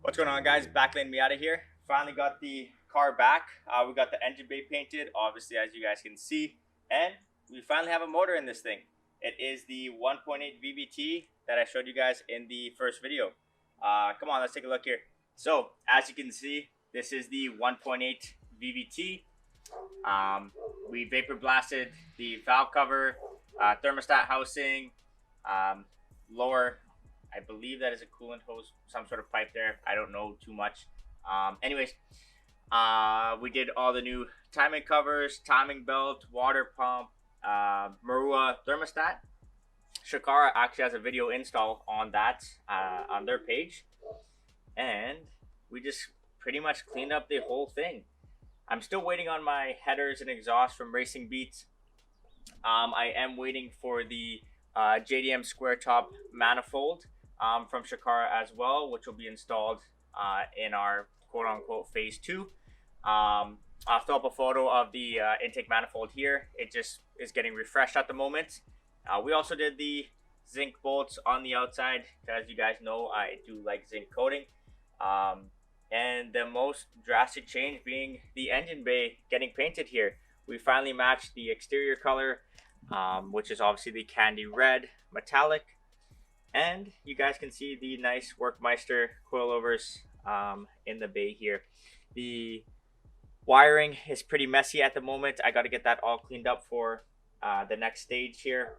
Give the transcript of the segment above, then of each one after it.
What's going on, guys? Backlane Miata here. Finally got the car back. We got the engine bay painted, obviously, as you guys can see, and we finally have a motor in this thing. It is the 1.8 VVT that I showed you guys in the first video. Come on, let's take a look here. So, as you can see, this is the 1.8 VVT. We vapor blasted the valve cover, thermostat housing, lower, I believe that is a coolant hose, some sort of pipe there. I don't know too much. Anyways, we did all the new timing covers, timing belt, water pump, Marua thermostat. Shakara actually has a video install on that on their page, and we just pretty much cleaned up the whole thing. I'm still waiting on my headers and exhaust from Racing Beats. I am waiting for the JDM square top manifold from Shakara as well, which will be installed in our quote-unquote phase 2. I'll throw up a photo of the intake manifold here. It just is getting refreshed at the moment. We also did the zinc bolts on the outside. As you guys know, I do like zinc coating. And the most drastic change being the engine bay getting painted here. We finally matched the exterior color, which is obviously the candy red metallic. And you guys can see the nice MEISTER coilovers in the bay here. The wiring is pretty messy at the moment. I got to get that all cleaned up for the next stage here.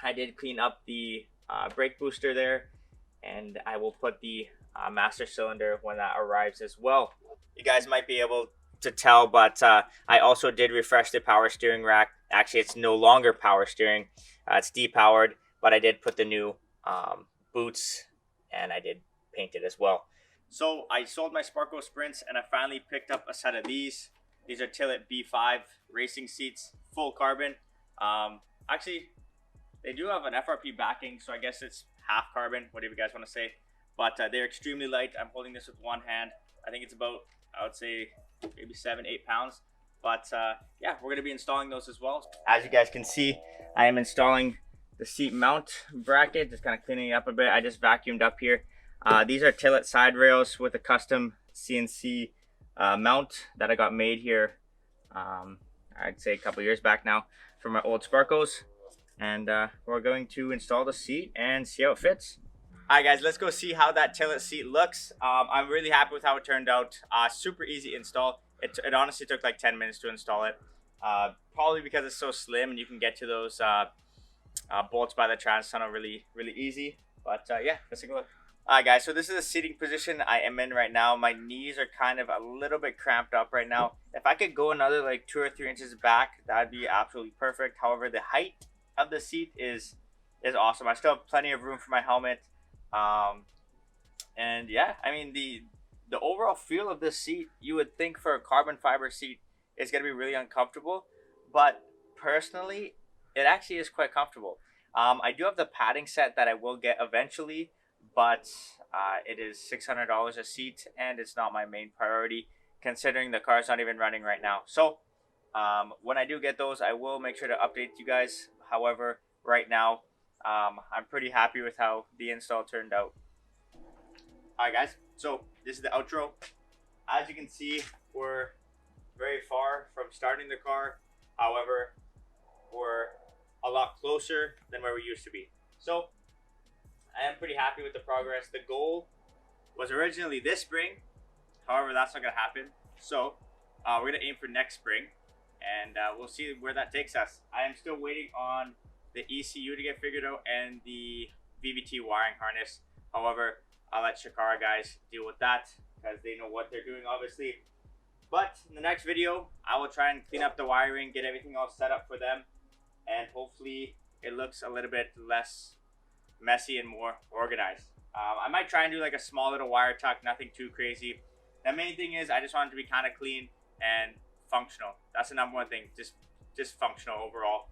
I did clean up the brake booster there, and I will put the master cylinder when that arrives as well. You guys might be able to tell, but I also did refresh the power steering rack. Actually, it's no longer power steering. It's depowered, but I did put the new boots, and I did paint it as well. So I sold my Sparko Sprints, and I finally picked up a set of these. These are Tillet B5 racing seats, full carbon. Actually, they do have an FRP backing, so I guess it's half carbon, whatever you guys want to say. But they're extremely light. I'm holding this with one hand. I think it's about, I would say, maybe 7-8 pounds. But yeah, we're going to be installing those as well. As you guys can see, I am installing the seat mount bracket, just kind of cleaning it up a bit. I just vacuumed up here. These are Tillet side rails with a custom CNC mount that I got made here, I'd say a couple years back now, from my old Sparkos. And we're going to install the seat and see how it fits. Alright guys, let's go see how that Tillet seat looks. I'm really happy with how it turned out. Super easy install. It honestly took like 10 minutes to install it. Probably because it's so slim and you can get to those bolts by the trans tunnel really easy. But yeah, let's take a look. Alright guys, so this is the seating position I am in right now. My knees are kind of a little bit cramped up right now. If I could go another like 2 or 3 inches back, that'd be absolutely perfect. However, the height of the seat is awesome. I still have plenty of room for my helmet. And yeah, I mean the overall feel of this seat, you would think for a carbon fiber seat is going to be really uncomfortable, but personally it actually is quite comfortable. I do have the padding set that I will get eventually, but it is $600 a seat, and it's not my main priority considering the car is not even running right now. So when I do get those, I will make sure to update you guys. However, right now I'm pretty happy with how the install turned out. Alright guys, so this is the outro. As you can see, we're very far from starting the car. However, we're a lot closer than where we used to be. So I am pretty happy with the progress. The goal was originally this spring. However, that's not going to happen. So we're going to aim for next spring, and we'll see where that takes us. I am still waiting on the ECU to get figured out and the VVT wiring harness. However, I'll let Shakara guys deal with that because they know what they're doing, obviously. But in the next video, I will try and clean up the wiring, get everything all set up for them, and hopefully it looks a little bit less messy and more organized. I might try and do like a small little wire tuck, nothing too crazy. The main thing is I just want it to be kind of clean and functional. That's the number one thing, just functional overall.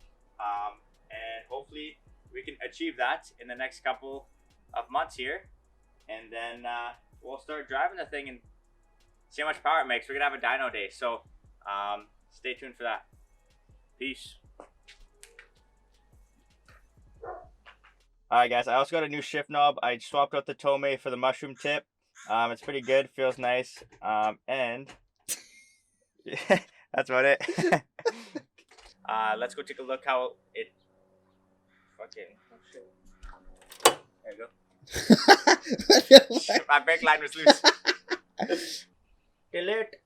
And hopefully we can achieve that in the next couple of months here, and then we'll start driving the thing and see how much power it makes. We're gonna have a dyno day, so stay tuned for that. Peace. Alright guys, I also got a new shift knob. I swapped out the Tomei for the mushroom tip. It's pretty good. Feels nice. And that's about it. Let's go take a look how it. Fucking. Oh shit. There you go. My brake line was loose. Tillett.